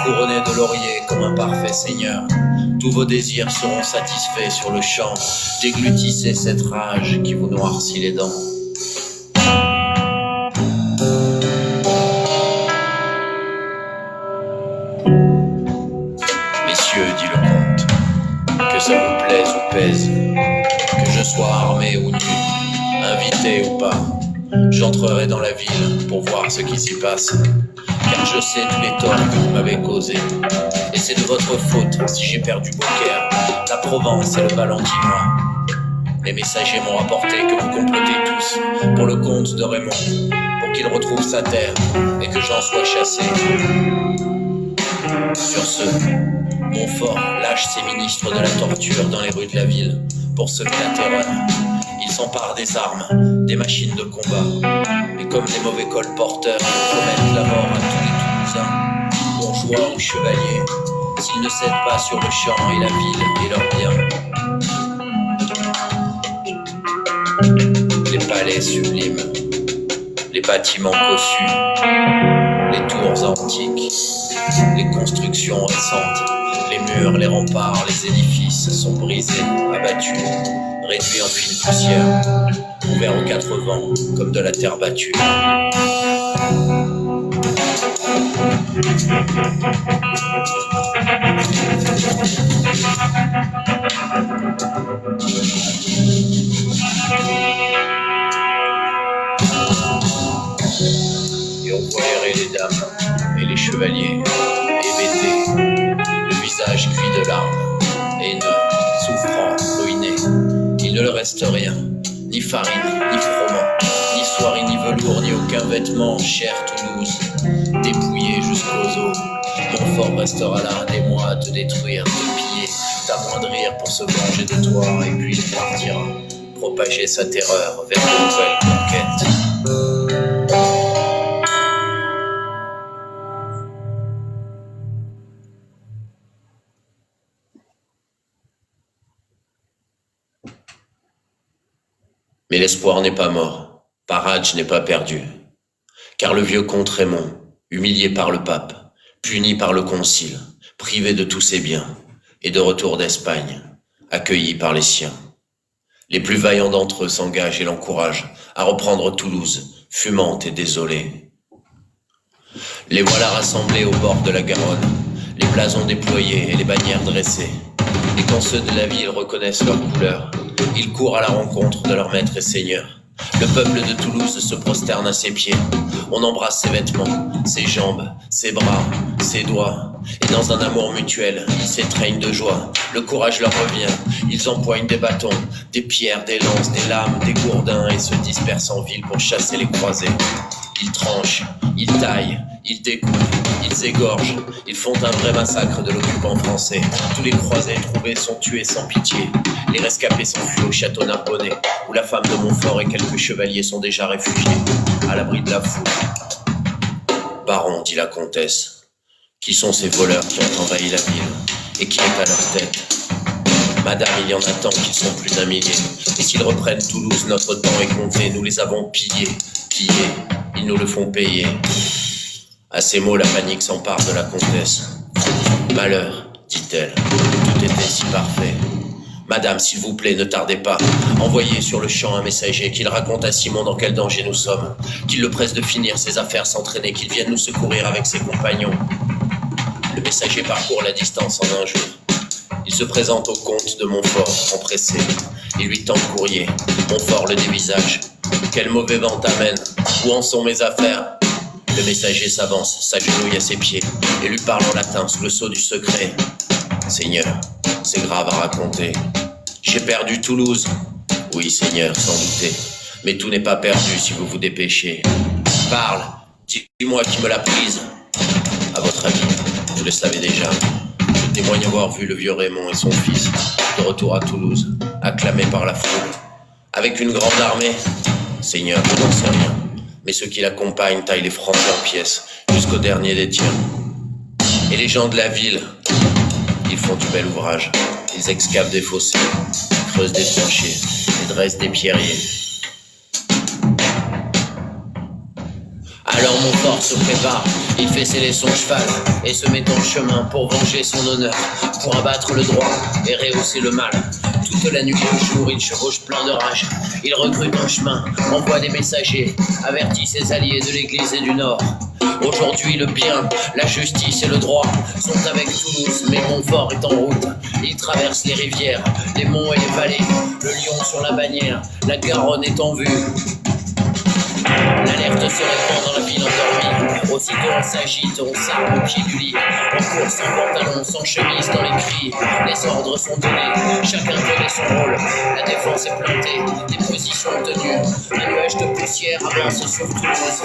couronné de laurier comme un parfait seigneur. Tous vos désirs seront satisfaits sur le champ. Déglutissez cette rage qui vous noircit les dents. Messieurs, dit le comte, que ça vous plaise ou pèse, que je sois armé ou nu, invité ou pas, j'entrerai dans la ville pour voir ce qui s'y passe, car je sais tous les torts que vous m'avez causés, et c'est de votre faute si j'ai perdu Beaucaire, la Provence et le Valentinois. Les messagers m'ont rapporté que vous complotez tous pour le comte de Raymond, pour qu'il retrouve sa terre et que j'en sois chassé. Sur ce, Montfort lâche ses ministres de la torture dans les rues de la ville pour semer la terreur. Il s'empare des armes, des machines de combat, et comme des mauvais colporteurs, ils promettent la mort à tous les Toulousains, bourgeois ou chevaliers, s'ils ne cèdent pas sur le champ et la ville et leurs biens. Les palais sublimes, les bâtiments cossus, les tours antiques, les constructions récentes, les murs, les remparts, les édifices sont brisés, abattus, réduits en fine poussière, ouverts aux 4 vents comme de la terre battue. Et on voit errer les dames et les chevaliers, hébétés, le visage cuit de larmes, haineux, souffrant, ruiné. Il ne leur reste rien, ni farine, ni froment, ni soierie, ni velours, ni aucun vêtement. Chère Toulouse, dépouillée jusqu'aux os, Montfort restera là des mois à te détruire, te piller, t'amoindrir pour se venger de toi, et puis il partira, propager sa terreur vers de nouvelles conquêtes. Mais l'espoir n'est pas mort, Paradj n'est pas perdu. Car le vieux comte Raymond, humilié par le pape, puni par le concile, privé de tous ses biens, est de retour d'Espagne, accueilli par les siens. Les plus vaillants d'entre eux s'engagent et l'encouragent à reprendre Toulouse, fumante et désolée. Les voilà rassemblés au bord de la Garonne, les blasons déployés et les bannières dressées. Et quand ceux de la ville reconnaissent leurs couleurs, ils courent à la rencontre de leur maître et seigneur. Le peuple de Toulouse se prosterne à ses pieds. On embrasse ses vêtements, ses jambes, ses bras, ses doigts. Et dans un amour mutuel, ils s'étreignent de joie. Le courage leur revient. Ils empoignent des bâtons, des pierres, des lances, des lames, des gourdins et se dispersent en ville pour chasser les croisés. Ils tranchent, ils taillent, ils découpent, ils égorgent. Ils font un vrai massacre de l'occupant français. Tous les croisés trouvés sont tués sans pitié. Les rescapés s'enfuient au château Narbonnais, où la femme de Montfort et quelques chevaliers sont déjà réfugiés, à l'abri de la foule. Baron, dit la comtesse, qui sont ces voleurs qui ont envahi la ville, et qui est à leur tête? Madame, il y en a tant qu'ils sont plus d'un millier, et s'ils reprennent Toulouse, notre temps est compté. Nous les avons pillés, ils nous le font payer. À ces mots, la panique s'empare de la comtesse. Malheur, dit-elle, tout était si parfait. Madame, s'il vous plaît, ne tardez pas. Envoyez sur le champ un messager, qu'il raconte à Simon dans quel danger nous sommes, qu'il le presse de finir ses affaires sans traîner, qu'il vienne nous secourir avec ses compagnons. Le messager parcourt la distance en un jour. Il se présente au comte de Montfort, empressé. Il lui tend le courrier. Montfort le dévisage. Quel mauvais vent t'amène? Où en sont mes affaires? Le messager s'avance, s'agenouille à ses pieds, et lui parle en latin sous le sceau du secret. Seigneur, c'est grave à raconter. J'ai perdu Toulouse. Oui, Seigneur, sans douter. Mais tout n'est pas perdu si vous vous dépêchez. Parle, dis-moi qui me l'a prise. À votre avis, vous le savez déjà. Je témoigne avoir vu le vieux Raymond et son fils, de retour à Toulouse, acclamés par la foule. Avec une grande armée. Seigneur, je n'en sais rien. Mais ceux qui l'accompagnent taillent les Français en pièces, jusqu'au dernier des tiens. Et les gens de la ville, ils font du bel ouvrage. Ils excavent des fossés, creusent des tranchées et dressent des pierriers. Alors Montfort se prépare, il fait sceller son cheval et se met en chemin pour venger son honneur, pour abattre le droit et rehausser le mal. Toute la nuit et le jour, il chevauche plein de rage. Il recrute un chemin, envoie des messagers, avertit ses alliés de l'église et du Nord. Aujourd'hui, le bien, la justice et le droit sont avec Toulouse, mais Montfort est en route. Il traverse les rivières, les monts et les vallées, le lion sur la bannière, la Garonne est en vue. L'alerte se répand dans la ville endormie. Aussitôt on s'agite, on s'arme au pied du lit. On court sans pantalon, sans chemise dans les cris. Les ordres sont donnés, chacun connaît son rôle. La défense est plantée, les positions tenues. Un nuage de poussière avance sur Toulouse.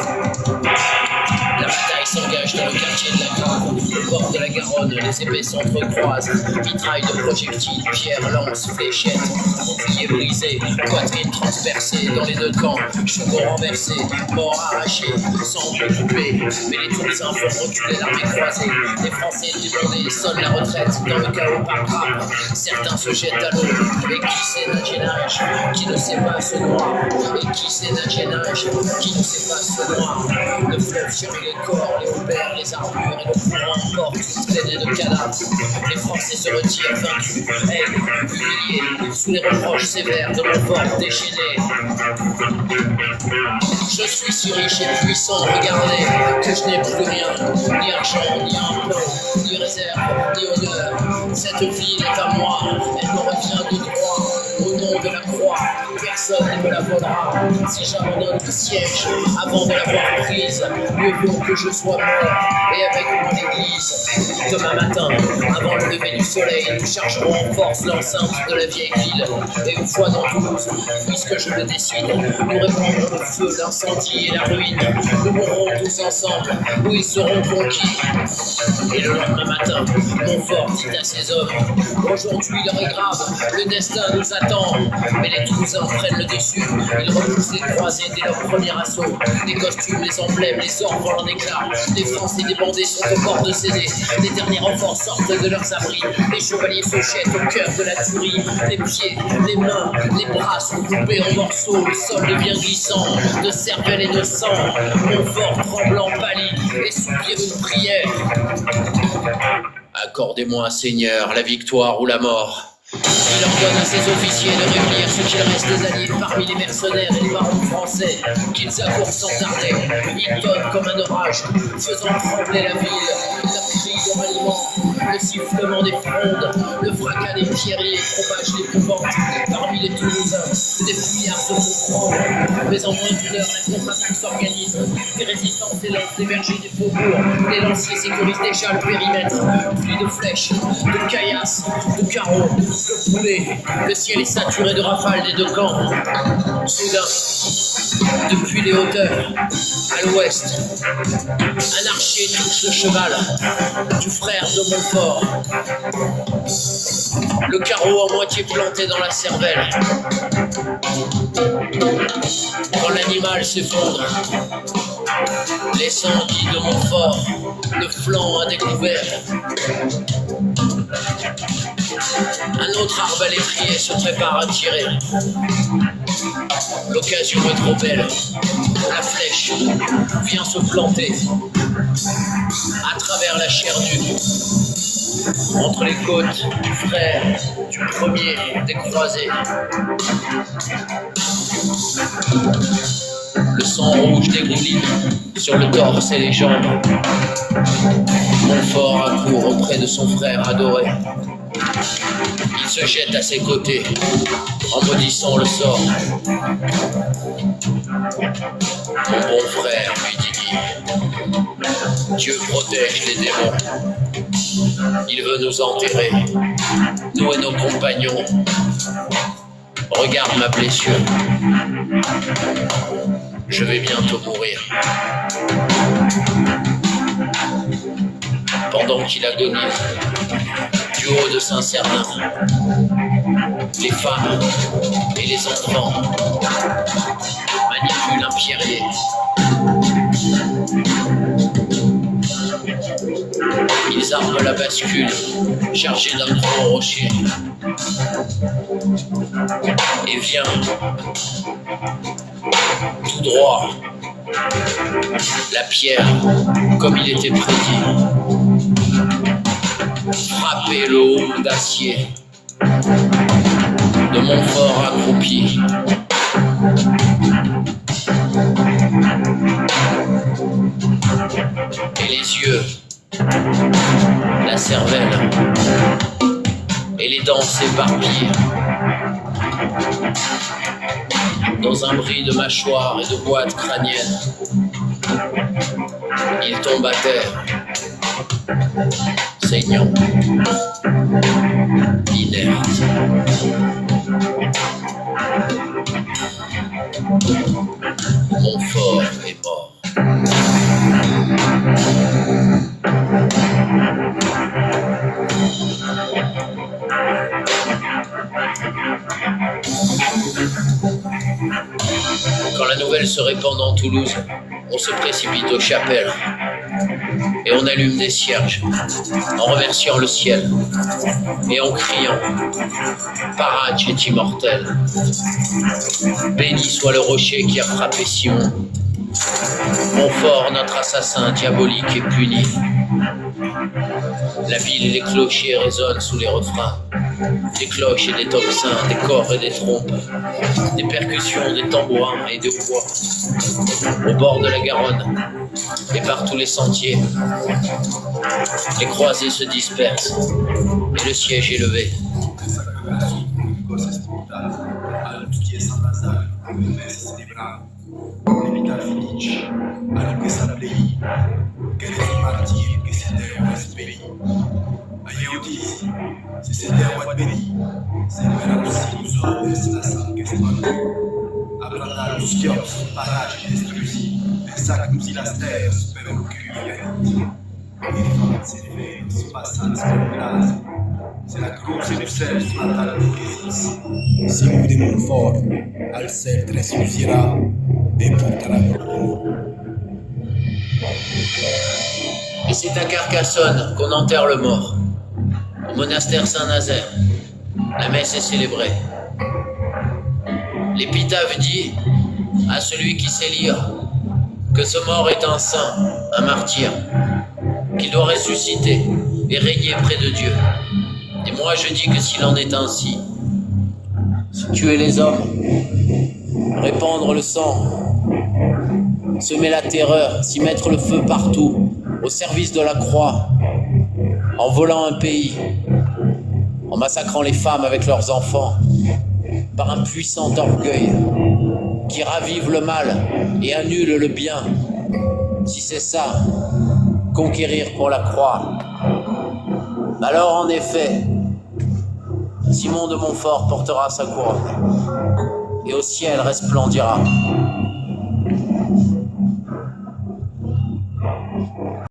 La bataille s'engage dans le quartier de la Grave. Au bord de la Garonne, les épées s'entrecroisent. Mitraille de projectiles, pierres, lances, fléchettes. Boucliers brisés, poitrine transpercée dans les deux camps. Chevaux renversés, morts arrachés, sang coupé. Mais les Toulousains font reculer l'armée croisée. Les Français débordés sonnent la retraite dans le chaos par grappe. Certains se jettent à l'eau. Et qui sait nager nage, qui ne sait pas se noie. Et qui sait nager nage, qui ne sait pas se noie. Le fleuve chérit les corps, les haubers, les armures et le courant encore toute traînée de cadavres. Les Français se retirent vaincus, haineux, humiliés, sous les reproches sévères de Montfort déchaîné. Je suis si riche et puissant, regardez, que je n'ai plus rien, ni argent, ni impôt, ni réserve, ni honneur. Cette ville est à moi, elle me revient de droit, au nom de la croix, personne ne me la volera. Si j'abandonne le siège, avant de l'avoir prise, mieux vaut que je sois mort, et avec moi l'église. Demain matin, avant le lever du soleil, nous chargerons en force l'enceinte de la vieille ville, et une fois dans Toulouse, puisque je le décide, nous répandrons le feu, l'incendie et la ruine. Nous mourrons tous ensemble, où ils seront conquis. Et le lendemain matin, Montfort dit à ses hommes: aujourd'hui l'heure est grave, le destin nous attend. Mais les Toulousains prennent le dessus. Ils repoussent les croisés dès leur premier assaut. Les costumes, les emblèmes, les sorts volent en éclats. Les Français débandés sont au bord de céder. Les derniers renforts sortent de leurs abris. Les chevaliers se jettent au cœur de la tuerie. Les pieds, les mains, les bras sont coupés en morceaux. Le sol devient glissant de cervelle et de sang. Montfort tremblant pâlit et soupire une prière. Accordez-moi, Seigneur, la victoire ou la mort. Il ordonne à ses officiers de réunir ce qu'il reste des alliés parmi les mercenaires et les barons français, qu'ils accourent sans tarder. Il tonne comme un orage, faisant trembler la ville. Leurs cris de ralliement, le sifflement des frondes, le fracas des pierriers propage l'épouvante. Parmi les Toulousains, des fuyards se font prendre. Mais en moins d'une heure, un contre-attaque s'organise. Les résistants s'élancent des bergers des faubourgs. Les lanciers sécurisent déjà le périmètre. Pluie de flèches, de caillasses, de carreaux. Le poulet, le ciel est saturé de rafales des deux camps. Soudain, depuis les hauteurs, à l'ouest, un archer touche le cheval du frère de Montfort. Le carreau à moitié planté dans la cervelle. Quand l'animal s'effondre, laissant Guy de Montfort le flanc à découvert. Un autre arbalétrier se prépare à tirer. L'occasion est trop belle. La flèche vient se planter à travers la chair nue, entre les côtes du frère du premier des croisés. Le sang rouge dégouline sur le torse et les jambes. Montfort accourt auprès de son frère adoré. Il se jette à ses côtés en maudissant le sort. Mon bon frère, lui dit Guy, Dieu protège les démons. Il veut nous enterrer, nous et nos compagnons. Regarde ma blessure. Je vais bientôt mourir. Pendant qu'il agonise, du haut de Saint-Cernin, les femmes et les enfants manipulent un pierrier. Ils arment la bascule chargée d'un gros rocher. Et vient tout droit la pierre, comme il était prédit, frapper le haut d'acier de Montfort accroupi. Et les yeux, la cervelle et les dents s'éparpillent dans un bris de mâchoire et de boîte crânienne. Il tombe à terre, saignant, inerte. Montfort est mort. Quand la nouvelle se répand dans Toulouse, on se précipite aux chapelles et on allume des cierges en remerciant le ciel et en criant « Paradj est immortel, béni soit le rocher qui a frappé Simon, Montfort, notre assassin diabolique, est puni. » La ville et les clochers résonnent sous les refrains. Des cloches et des tocsins, des corps et des trompes, des percussions, des tambourins et des voix. Au bord de la Garonne et par tous les sentiers, les croisés se dispersent et le siège est levé. Se sedem o adveni, separando-se os homens da sala questionando. Abrandar os quios, paragem destruída, pensar que nos as terras pelo que vier. E fontes e feitos passados por graça, c'est la croce du sel sur la table de Gates. Si Louis de Montfort, al sceptre suffira et portera notre nom. Et c'est à Carcassonne qu'on enterre le mort. Au monastère Saint-Nazaire, la messe est célébrée. L'épitaphe dit à celui qui sait lire que ce mort est un saint, un martyr, qu'il doit ressusciter et régner près de Dieu. Et moi je dis que s'il en est ainsi, tuer les hommes, répandre le sang, semer la terreur, s'y mettre le feu partout, au service de la croix, en volant un pays, en massacrant les femmes avec leurs enfants, par un puissant orgueil qui ravive le mal et annule le bien. Si c'est ça, conquérir pour la croix, alors en effet, Simon de Montfort portera sa couronne et au ciel resplendira